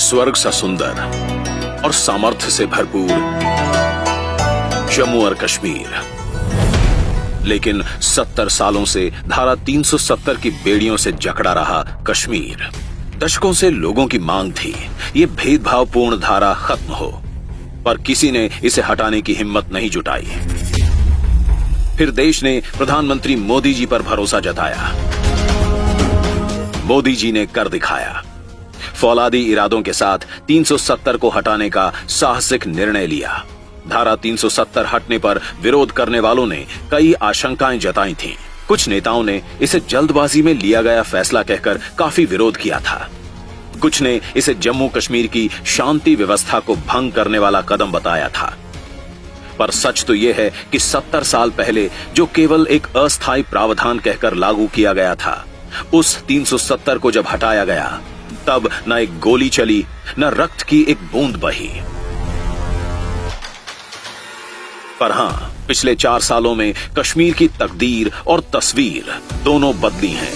स्वर्ग सा सुंदर और सामर्थ्य से भरपूर जम्मू और कश्मीर, लेकिन 70 सालों से धारा 370 की बेड़ियों से जकड़ा रहा कश्मीर। दशकों से लोगों की मांग थी ये भेदभावपूर्ण धारा खत्म हो, पर किसी ने इसे हटाने की हिम्मत नहीं जुटाई। फिर देश ने प्रधानमंत्री मोदी जी पर भरोसा जताया। मोदी जी ने कर दिखाया। फौलादी इरादों के साथ 370 को हटाने का साहसिक निर्णय लिया। धारा 370 हटने पर विरोध करने वालों ने कई आशंकाएं जताई थीं। कुछ नेताओं ने इसे जल्दबाजी में लिया गया फैसला कहकर काफी विरोध किया था। कुछ ने इसे जम्मू कश्मीर की शांति व्यवस्था को भंग करने वाला कदम बताया था। पर सच तो यह है कि 70 साल पहले जो केवल एक अस्थायी प्रावधान कहकर लागू किया गया था, उस 370 को जब हटाया गया, तब न एक गोली चली, न रक्त की एक बूंद बही। पर हां, पिछले 4 सालों में कश्मीर की तकदीर और तस्वीर दोनों बदली हैं।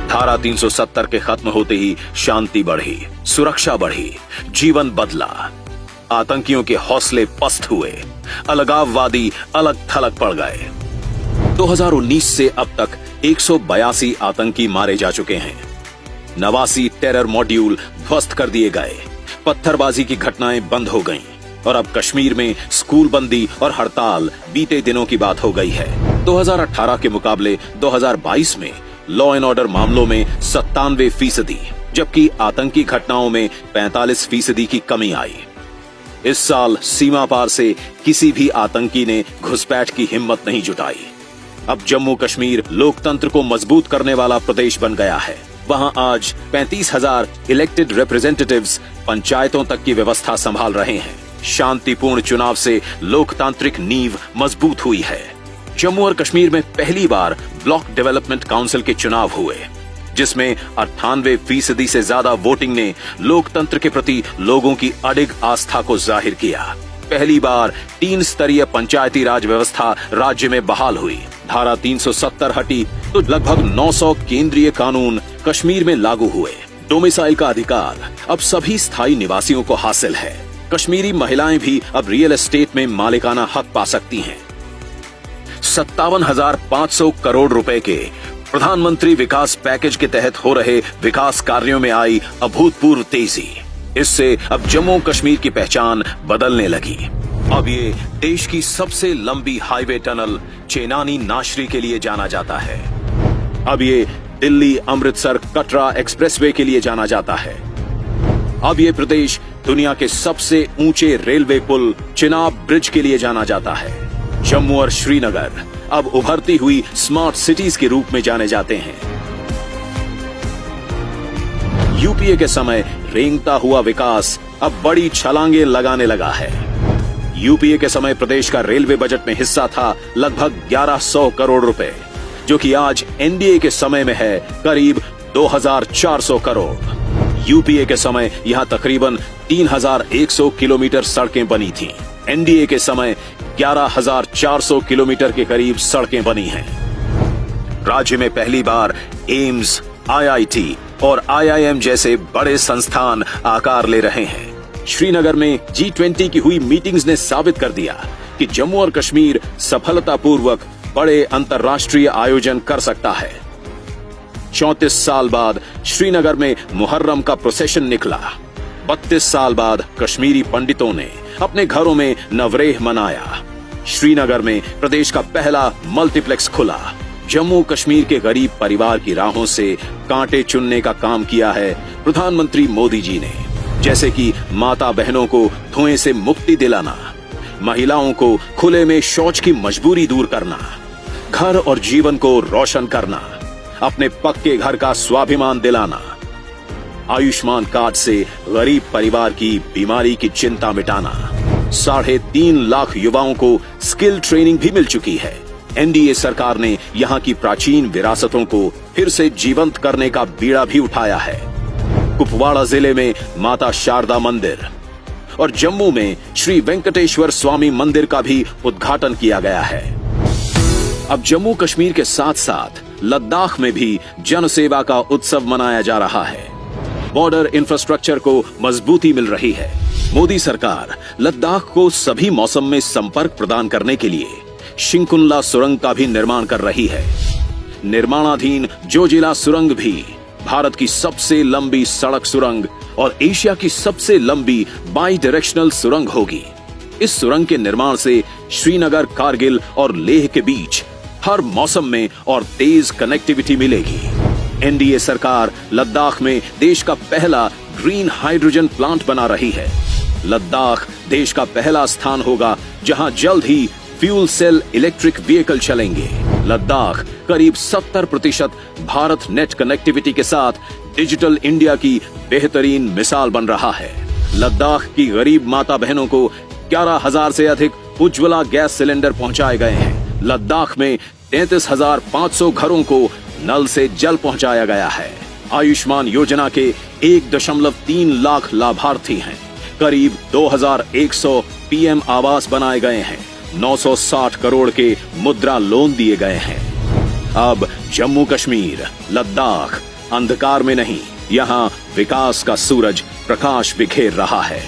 धारा 370 के खत्म होते ही शांति बढ़ी, सुरक्षा बढ़ी, जीवन बदला। आतंकियों के हौसले पस्त हुए, अलगाववादी अलग थलग पड़ गए। 2019 से अब तक 182 आतंकी मारे जा चुके हैं। 89 टेरर मॉड्यूल ध्वस्त कर दिए गए, पत्थरबाजी की घटनाएं बंद हो गईं और अब कश्मीर में स्कूल बंदी और हड़ताल बीते दिनों की बात हो गई है। 2018 के मुकाबले 2022 में लॉ एंड ऑर्डर मामलों में 97%, जबकि आतंकी घटनाओं में 45% की कमी आई। इस साल सीमा पार से किसी भी आतंकी ने घुसपैठ की हिम्मत नहीं जुटाई। अब जम्मू कश्मीर लोकतंत्र को मजबूत करने वाला प्रदेश बन गया है। वहां आज 35,000 इलेक्टेड रिप्रेजेंटेटिव्स पंचायतों तक की व्यवस्था संभाल रहे हैं। शांतिपूर्ण चुनाव से लोकतांत्रिक नींव मजबूत हुई है। जम्मू और कश्मीर में पहली बार ब्लॉक डेवलपमेंट काउंसिल के चुनाव हुए, जिसमें 98% से ज्यादा वोटिंग ने लोकतंत्र के प्रति लोगों की अडिग आस्था को जाहिर किया। पहली बार 3 स्तरीय पंचायती राज व्यवस्था राज्य में बहाल हुई। धारा 370 हटी तो लगभग 900 केंद्रीय कानून कश्मीर में लागू हुए। डोमिसाइल का अधिकार अब सभी स्थायी निवासियों को हासिल है। कश्मीरी महिलाएं भी अब रियल एस्टेट में मालिकाना हक पा सकती हैं। 57,500 करोड़ रुपए के प्रधानमंत्री विकास पैकेज के तहत हो रहे विकास कार्यों में आई अभूतपूर्व तेजी। इससे अब जम्मू कश्मीर की पहचान बदलने लगी। अब ये देश की सबसे लंबी हाईवे टनल चेनानी नाशरी के लिए जाना जाता है। अब ये दिल्ली अमृतसर कटरा एक्सप्रेसवे के लिए जाना जाता है। अब ये प्रदेश दुनिया के सबसे ऊंचे रेलवे पुल चिनाब ब्रिज के लिए जाना जाता है। जम्मू और श्रीनगर अब उभरती हुई स्मार्ट सिटीज के रूप में जाने जाते हैं। यूपीए के समय रेंगता हुआ विकास अब बड़ी छलांगे लगाने लगा है। यूपीए के समय प्रदेश का रेलवे बजट में हिस्सा था लगभग 1100 करोड़ रुपए, जो कि आज एनडीए के समय में है करीब 2400 करोड़। यूपीए के समय यहां तकरीबन 3100 किलोमीटर सड़कें बनी थीं। एनडीए के समय 11,400 किलोमीटर के करीब सड़कें बनी हैं। राज्य में पहली बार एम्स, आईआईटी और आईआईएम जैसे बड़े संस्थान आकार ले रहे हैं। श्रीनगर में G20 की हुई मीटिंग्स ने साबित कर दिया कि जम्मू और कश्मीर सफलतापूर्वक बड़े अंतर्राष्ट्रीय आयोजन कर सकता है। 34 साल बाद श्रीनगर में मुहर्रम का प्रोसेशन निकला। 32 साल बाद कश्मीरी पंडितों ने अपने घरों में नवरेह मनाया। श्रीनगर में प्रदेश का पहला मल्टीप्लेक्स खुला। जम्मू कश्मीर के गरीब परिवार की राहों से कांटे चुनने का काम किया है प्रधानमंत्री मोदी जी ने, जैसे कि माता बहनों को धुएं से मुक्ति दिलाना, महिलाओं को खुले में शौच की मजबूरी दूर करना, घर और जीवन को रोशन करना, अपने पक्के घर का स्वाभिमान दिलाना, आयुष्मान कार्ड से गरीब परिवार की बीमारी की चिंता मिटाना। 3.5 लाख युवाओं को स्किल ट्रेनिंग भी मिल चुकी है। एनडीए सरकार ने यहां की प्राचीन विरासतों को फिर से जीवंत करने का बीड़ा भी उठाया है। कुपवाड़ा जिले में माता शारदा मंदिर और जम्मू में श्री वेंकटेश्वर स्वामी मंदिर का भी उद्घाटन किया गया है। अब जम्मू कश्मीर के साथ साथ लद्दाख में भी जनसेवा का उत्सव मनाया जा रहा है। बॉर्डर इंफ्रास्ट्रक्चर को मजबूती मिल रही है। मोदी सरकार लद्दाख को सभी मौसम में संपर्क प्रदान करने के लिए शिंकुनला सुरंग का भी निर्माण कर रही है। निर्माणाधीन जोजिला सुरंग भी भारत की सबसे लंबी सड़क सुरंग और एशिया की सबसे लंबी बाई डायरेक्शनल सुरंग होगी। इस सुरंग के निर्माण से श्रीनगर, कारगिल और लेह के बीच हर मौसम में और तेज कनेक्टिविटी मिलेगी। एनडीए सरकार लद्दाख में देश का पहला ग्रीन हाइड्रोजन प्लांट बना रही है। लद्दाख देश का पहला स्थान होगा जहां जल्द ही फ्यूल सेल इलेक्ट्रिक व्हीकल चलेंगे। लद्दाख करीब 70% भारत नेट कनेक्टिविटी के साथ डिजिटल इंडिया की बेहतरीन मिसाल बन रहा है। लद्दाख की गरीब माता बहनों को 11,000 से अधिक उज्ज्वला गैस सिलेंडर पहुंचाए गए हैं। लद्दाख में 33,500 घरों को नल से जल पहुंचाया गया है। आयुष्मान योजना के 1.3 लाख लाभार्थी हैं। करीब 2,100 पीएम आवास बनाए गए हैं। 960 करोड़ के मुद्रा लोन दिए गए हैं। अब जम्मू कश्मीर, लद्दाख अंधकार में नहीं, यहाँ विकास का सूरज प्रकाश बिखेर रहा है।